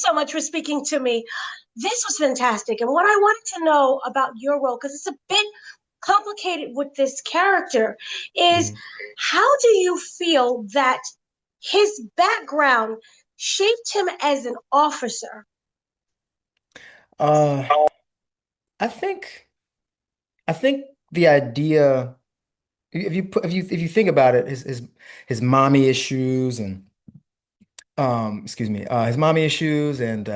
So much for speaking to me. This was fantastic. And what I wanted to know about your role, because it's a bit complicated with this character, is Mhm. how do you feel that his background shaped him as an officer? Uh, I think I think the idea, if you think about it, his mommy issues and excuse me, his mommy issues and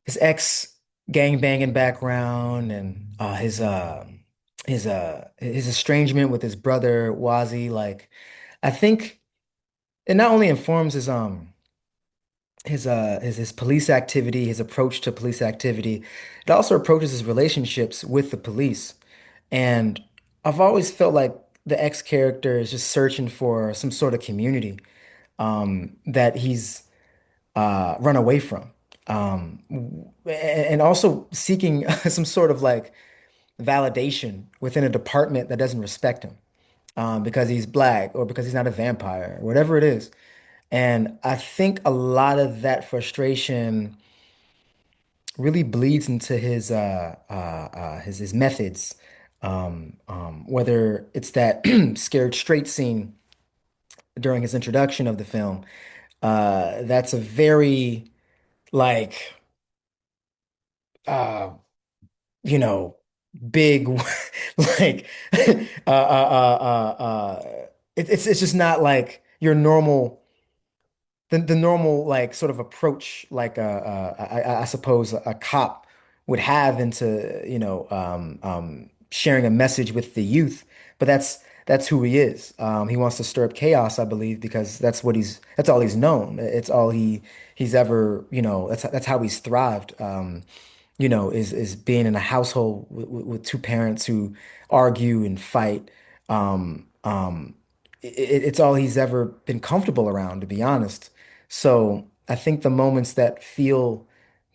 his ex gang banging background and his estrangement with his brother Wazi, like I think it not only informs his police activity, his approach to police activity. It also approaches his relationships with the police. And I've always felt like the X character is just searching for some sort of community that he's run away from. And also seeking some sort of like validation within a department that doesn't respect him because he's black or because he's not a vampire, whatever it is. And I think a lot of that frustration really bleeds into his methods. Whether it's that scared straight scene during his introduction of the film, that's a very like uh, you know, big like it's just not like your normal the normal like sort of approach like I suppose a cop would have into sharing a message with the youth, but that's who he is. He wants to stir up chaos, I believe, because that's all he's known. It's all he's ever, that's how he's thrived. Is being in a household with two parents who argue and fight. It's all he's ever been comfortable around, to be honest. So I think the moments that feel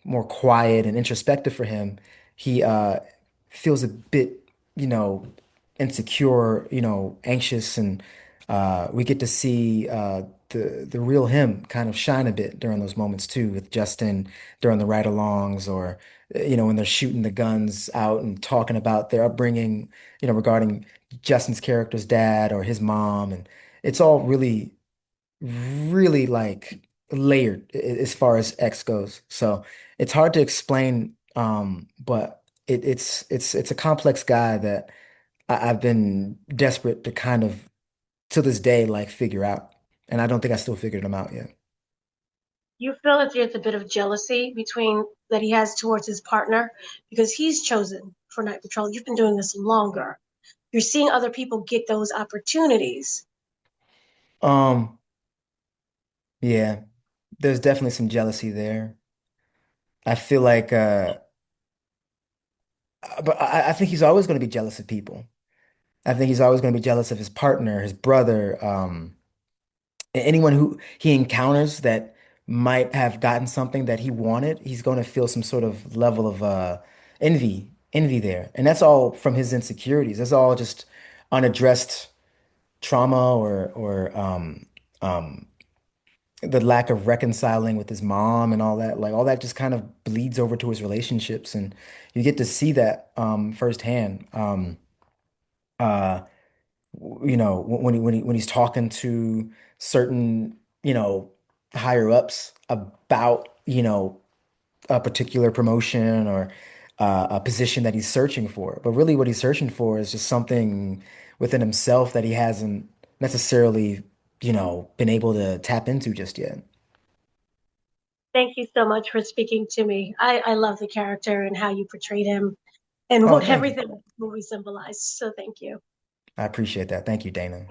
more quiet and introspective for him, he feels a bit, you know, insecure, anxious, and we get to see the real him kind of shine a bit during those moments too, with Justin during the ride-alongs, or when they're shooting the guns out and talking about their upbringing, regarding Justin's character's dad or his mom, and it's all really, really like layered as far as X goes. So it's hard to explain, but it's a complex guy that I've been desperate to kind of to this day like figure out, and I don't think I still figured him out yet. You feel that there's a bit of jealousy between that he has towards his partner because he's chosen for night patrol. You've been doing this longer. You're seeing other people get those opportunities. Um, yeah, there's definitely some jealousy there. I feel like, but I think he's always going to be jealous of people. I think he's always going to be jealous of his partner, his brother, anyone who he encounters that might have gotten something that he wanted. He's going to feel some sort of level of envy there, and that's all from his insecurities. That's all just unaddressed trauma or um, the lack of reconciling with his mom and all that. Like all that just kind of bleeds over to his relationships, and you get to see that firsthand. Uh, when he's talking to certain, higher ups about, a particular promotion or a position that he's searching for. But really what he's searching for is just something within himself that he hasn't necessarily, been able to tap into just yet. Thank you so much for speaking to me. I love the character and how you portrayed him and Oh, what thank you. everything the movie symbolized. So thank you. I appreciate that. Thank you, Dana.